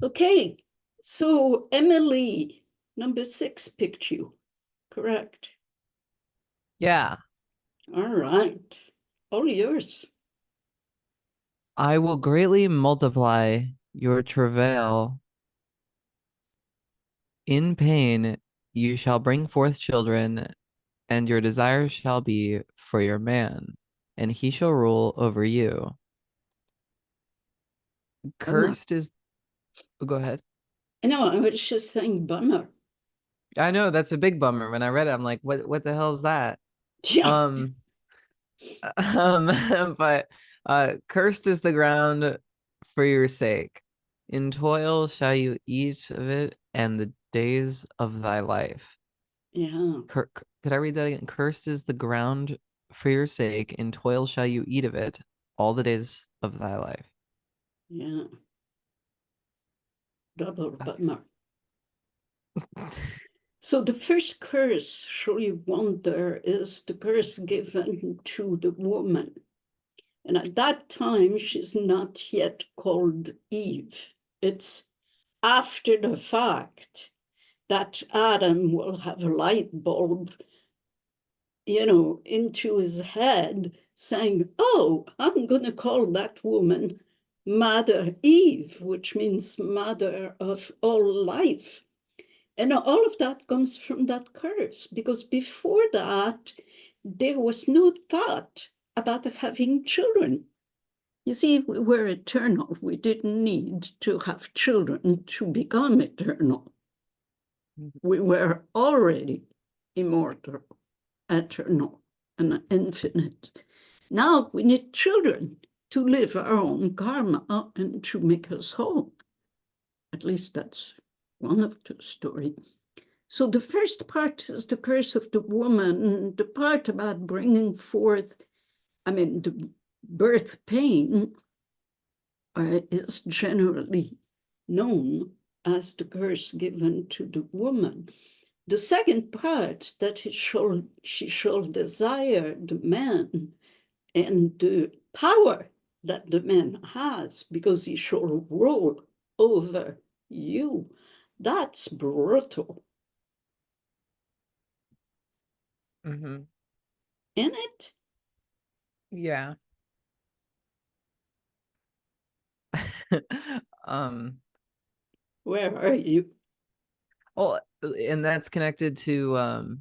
Okay, so Emily, number 6 picked you, correct? Yeah, All right, all yours. I will greatly multiply your travail. In pain, you shall bring forth children, and your desire shall be for your man, and he shall rule over you. Bummer. Cursed is, oh, go ahead. I know, I was just saying bummer. I know that's a big bummer. When I read it, I'm like, what the hell is that? Yeah, Um, but cursed is the ground for your sake. In toil shall you eat of it, and the days of thy life. yeah, Could I read that again? Cursed is the ground for your sake, in toil shall you eat of it all the days of thy life. yeah, double Okay. bummer. So the first curse, sure you wonder, is the curse given to the woman. And at that time, she's not yet called Eve. It's after the fact that Adam will have a light bulb, into his head saying, oh, I'm going to call that woman Mother Eve, which means mother of all life. And all of that comes from that curse, because before that, there was no thought about having children. You see, we were eternal. We didn't need to have children to become eternal. We were already immortal, eternal, and infinite. Now we need children to live our own karma and to make us whole. At least that's one of the stories. So the first part is the curse of the woman. The part about bringing forth, the birth pain is generally known as the curse given to the woman. The second part, that she shall desire the man and the power that the man has, because he shall rule over you. That's brutal, Mm-hmm. isn't it? Yeah. Um, Where are you? well, and that's connected to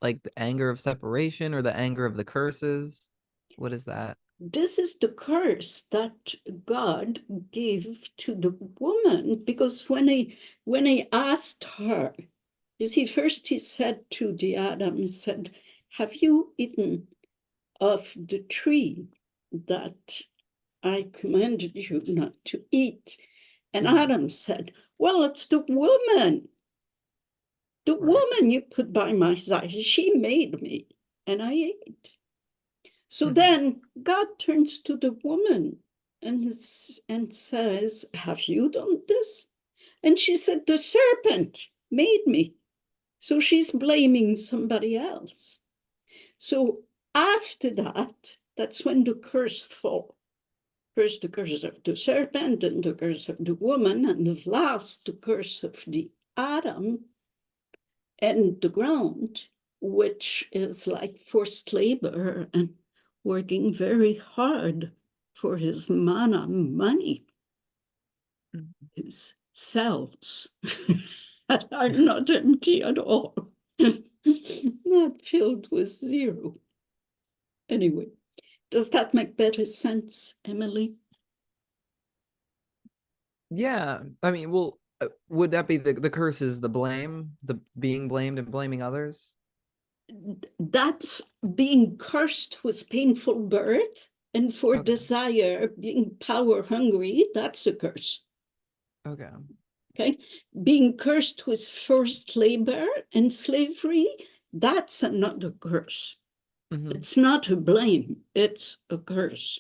like the anger of separation or the anger of the curses. What is that? This is the curse that God gave to the woman, because when he asked her, you see, first he said to the Adam, he said, have you eaten of the tree that I commanded you not to eat? And Mhm. Adam said, well, it's the woman Right. you put by my side. She made me, and I ate. So Mhm. then God turns to the woman and says, have you done this? And she said, the serpent made me. So she's blaming somebody else. So after that, that's when the curse falls. First, the curse of the serpent, and the curse of the woman, and the last, the curse of the Adam and the ground, which is like forced labor and working very hard for his money, Mhm. his cells that are not empty at all, not filled with zero. Anyway, does that make better sense, Emily? Yeah. I mean, well, would that be the curse is the blame, the being blamed and blaming others? That's being cursed with painful birth, and for Okay. desire, being power hungry, that's a curse. Okay. Okay, being cursed with forced labor and slavery, that's another curse. Hmm. It's not a blame, it's a curse.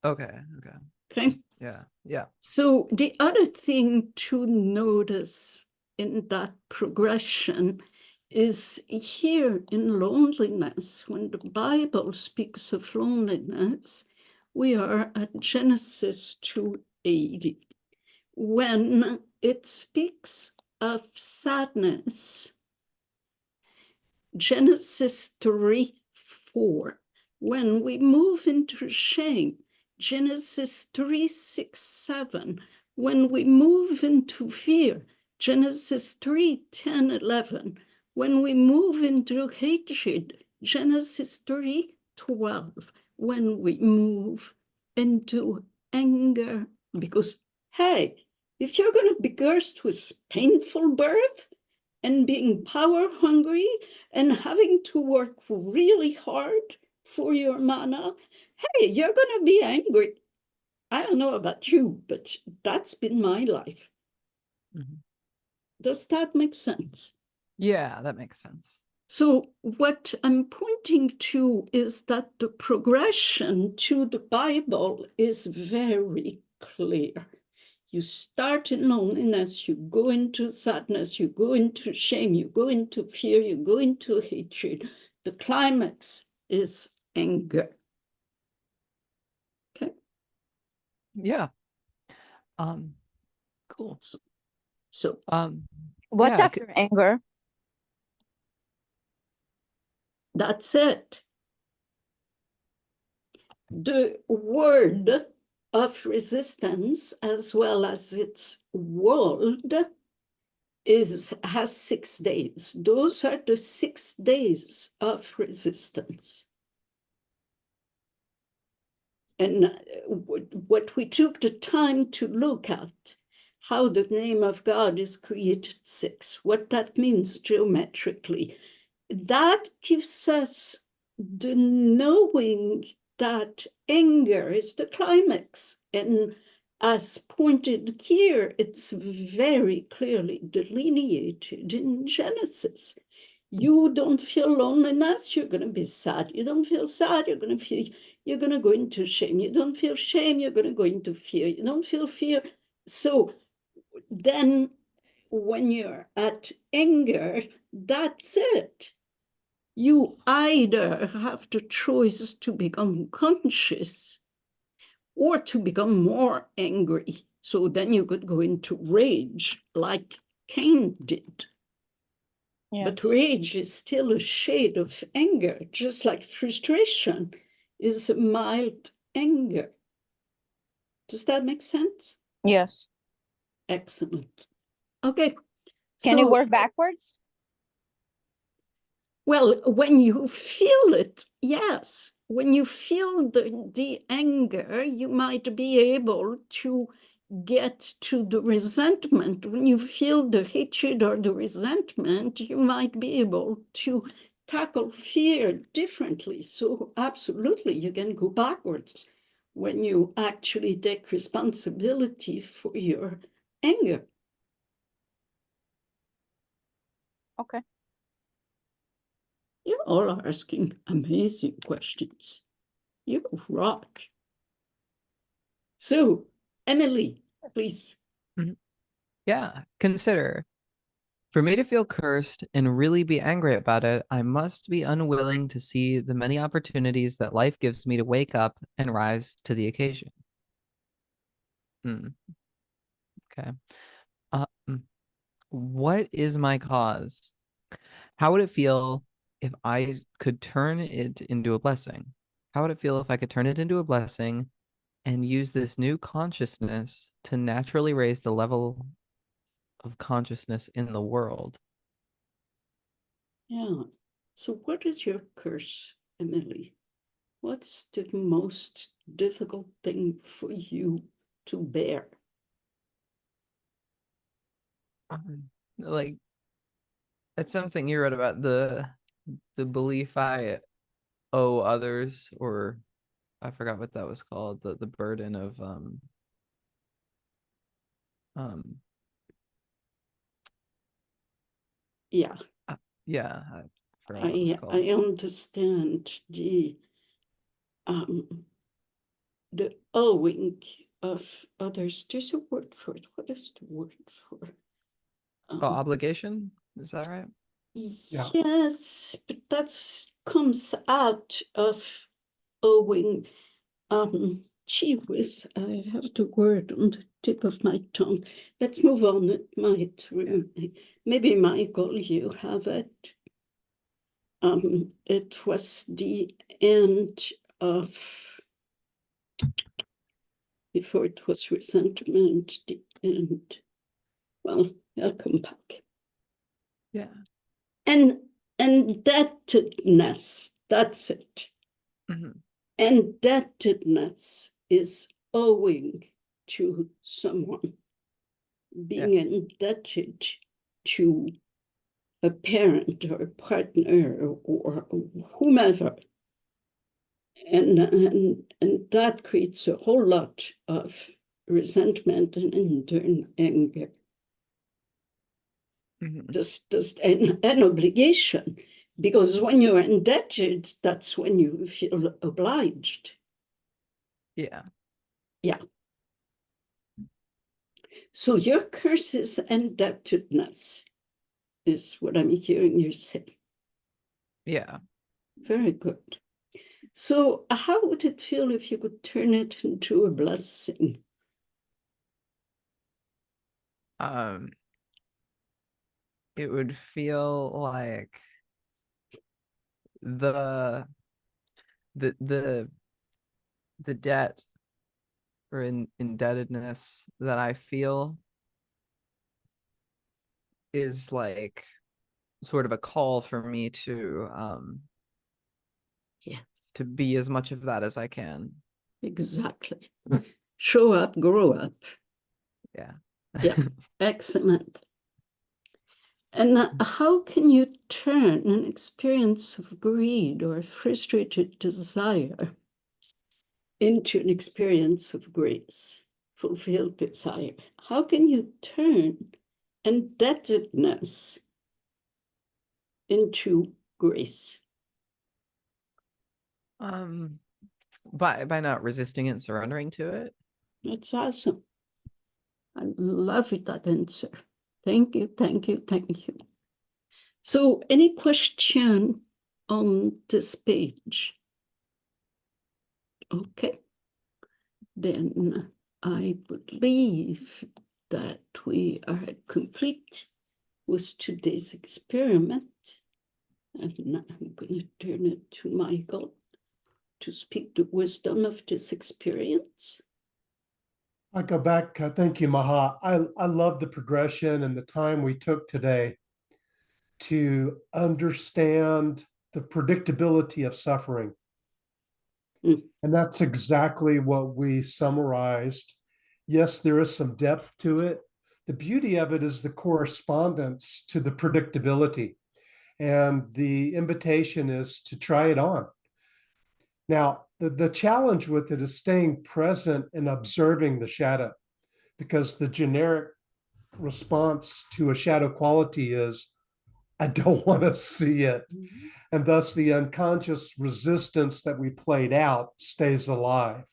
Okay. Okay. Okay, Yeah. Yeah. so the other thing to notice in that progression is here in loneliness, when the Bible speaks of loneliness, we are at Genesis 2:80. when it speaks of sadness, Genesis 3:4. When we move into shame, Genesis 3:6-7. When we move into fear, Genesis 3:10-11. When we move into hatred, Genesis 3:12. When we move into anger, because, hey, if you're going to be cursed with painful birth and being power hungry and having to work really hard for your mana, hey, you're going to be angry. I don't know about you, but that's been my life. Mhm. Does that make sense? Yeah, that makes sense. So what I'm pointing to is that the progression to the Bible is very clear. You start in loneliness, you go into sadness, you go into shame, you go into fear, you go into hatred. The climax is anger. Okay. Yeah. Cool. So What's yeah, after anger? that's it. The word of resistance, as well as its world, has 6 days. Those are the 6 days of resistance. And what we took the time to look at, how the name of God is created 6, what that means geometrically, that gives us the knowing that anger is the climax. And as pointed here, it's very clearly delineated in Genesis. You don't feel loneliness, you're going to be sad. You don't feel sad, you're going to go into shame. You don't feel shame, you're going to go into fear. You don't feel fear. So then when you're at anger, that's it. You either have the choice to become conscious or to become more angry. So then you could go into rage like Cain did. Yes. But rage is still a shade of anger, just like frustration is a mild anger. Does that make sense? Yes. Excellent. Okay. Can you work backwards? Well, when you feel it, yes. When you feel the anger, you might be able to get to the resentment. When you feel the hatred or the resentment, you might be able to tackle fear differently. So absolutely, you can go backwards when you actually take responsibility for your anger. Okay. You all are asking amazing questions. You rock. So, Emily, please. Yeah, consider. For me to feel cursed and really be angry about it, I must be unwilling to see the many opportunities that life gives me to wake up and rise to the occasion. Okay. What is my cause? How would it feel if I could turn it into a blessing? How would it feel if I could turn it into a blessing and use this new consciousness to naturally raise the level of consciousness in the world? Yeah. So what is your curse, Emily? What's the most difficult thing for you to bear? Like, it's something you wrote about the belief I owe others, or I forgot what that was called, the burden of Yeah. yeah, I forgot what it was called. I understand the owing of others. There's a word for it. What is the word for it? Obligation, is that right? Yeah. Yes, but that comes out of owing. Gee whiz, I have the word on the tip of my tongue. Let's move on. It might maybe Michael, you have it. It was the end of, before it was resentment, the end. Well, I'll come back. Yeah. And indebtedness, that's it. Mhm. Indebtedness is owing to someone, being indebted to a parent or a partner or whomever. And that creates a whole lot of resentment and in turn anger. Mhm. Just an obligation, because when you're indebted, that's when you feel obliged. Yeah. Yeah. So your curse is indebtedness, is what I'm hearing you say. Yeah. Very good. So how would it feel if you could turn it into a blessing? It would feel like the the the the debt or indebtedness that I feel is like sort of a call for me Yes, to be as much of that as I can. exactly. Show up, grow up. Yeah. Yeah, excellent. And how can you turn an experience of greed or frustrated desire into an experience of grace, fulfilled desire? How can you turn indebtedness into grace? By not resisting it and surrendering to it. That's awesome. I love that answer. Thank you, thank you, thank you. So any question on this page? Okay. Then I believe that we are complete with today's experiment. And now I'm going to turn it to Michael to speak the wisdom of this experience. I go back. Thank you, Maha. I love the progression and the time we took today to understand the predictability of suffering. And that's exactly what we summarized. Yes, there is some depth to it. The beauty of it is the correspondence to the predictability. And the invitation is to try it on. Now, the challenge with it is staying present and observing the shadow, because the generic response to a shadow quality is, I don't want to see it. And thus the unconscious resistance that we played out stays alive.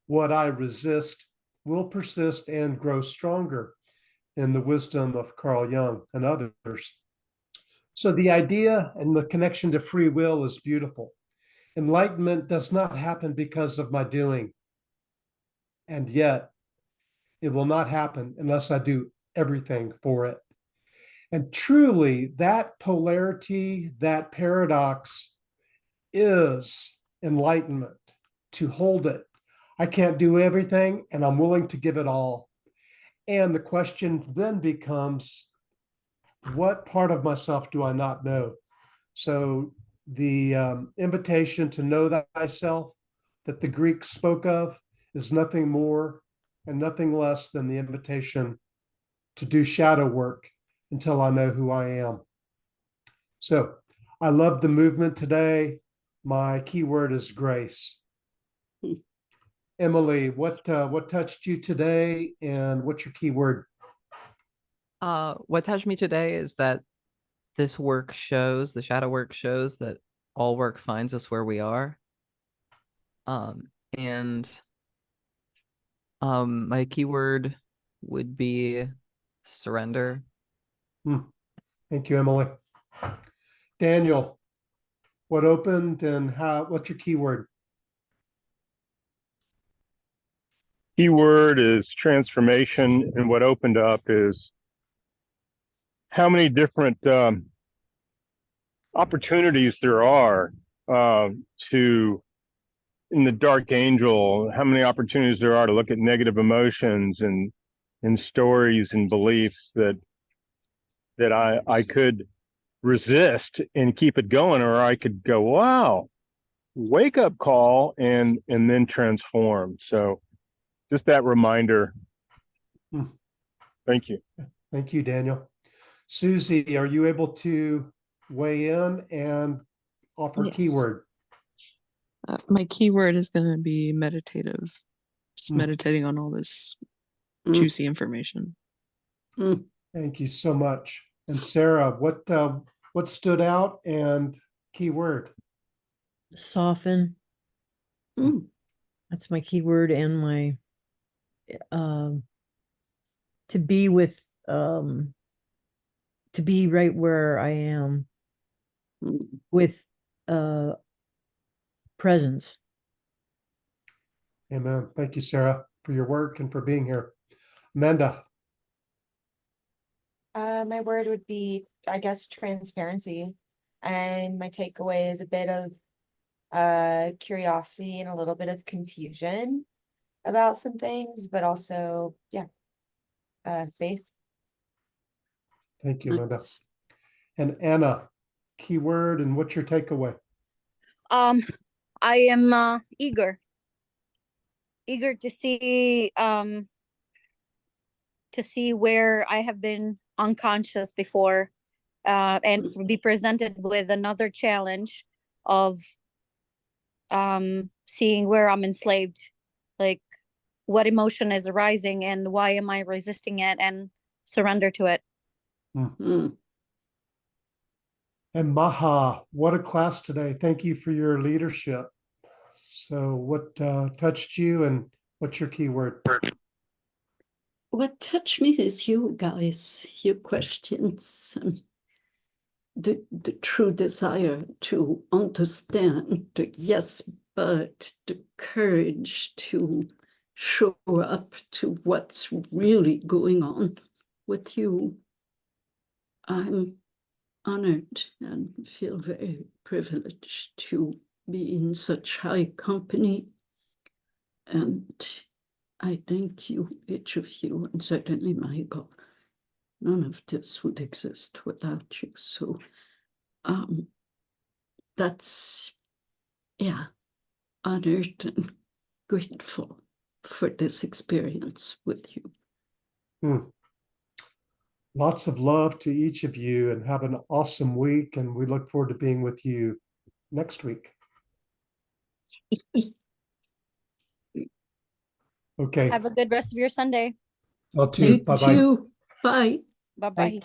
What I resist will persist and grow stronger, in the wisdom of Carl Jung and others. So the idea and the connection to free will is beautiful. Enlightenment does not happen because of my doing. And yet it will not happen unless I do everything for it. And truly, that polarity, that paradox is enlightenment, to hold it. I can't do everything, and I'm willing to give it all. And the question then becomes, what part of myself do I not know? So the invitation to know thyself that the Greeks spoke of is nothing more and nothing less than the invitation to do shadow work until I know who I am. So I love the movement today. My keyword is grace. Emily, what touched you today, and what's your keyword? What touched me today is that this work shows, the shadow work shows that all work finds us where we are. And my keyword would be surrender. Thank you, Emily. Daniel, what opened and how? What's your keyword? key word is transformation, and what opened up is how many different opportunities there are to, in the dark angel, how many opportunities there are to look at negative emotions and stories and beliefs that I could resist and keep it going, or I could go, wow, wake up call, and then transform. So just that reminder. Hmm. Thank you. Thank you, Daniel. Susie, are you able to weigh in and offer Yes. keyword? My keyword is going to be meditative. Just Hmm. meditating on all this Mm. juicy information. Thank you so much. And Sarah, what stood out and keyword? Soften. Mm. That's my keyword, and my to be with to be right where I am Mm. with presence. Amen. Thank you, Sarah, for your work and for being here. Amanda. My word would be, I guess, transparency. And my takeaway is a bit of curiosity and a little bit of confusion about some things, but also, yeah, faith. Thank you, Amanda. Nice. And Anna, keyword and what's your takeaway? I am eager to see where I have been unconscious before, and be presented with another challenge of seeing where I'm enslaved, like what emotion is arising and why am I resisting it, and surrender to it. Mm. And Maha, what a class today. Thank you for your leadership. So what touched you and what's your keyword? What touched me is you guys, your questions, the true desire to understand, the yes, but the courage to show up to what's really going on with you. I'm honored and feel very privileged to be in such high company. And I thank you, each of you, and certainly Michael. None of this would exist without you. So that's, yeah, honored and grateful for this experience with you. Lots of love to each of you and have an awesome week. And we look forward to being with you next week. Okay. Have a good rest of your Sunday. Y'all too. You Bye-bye. too. Bye. Bye-bye.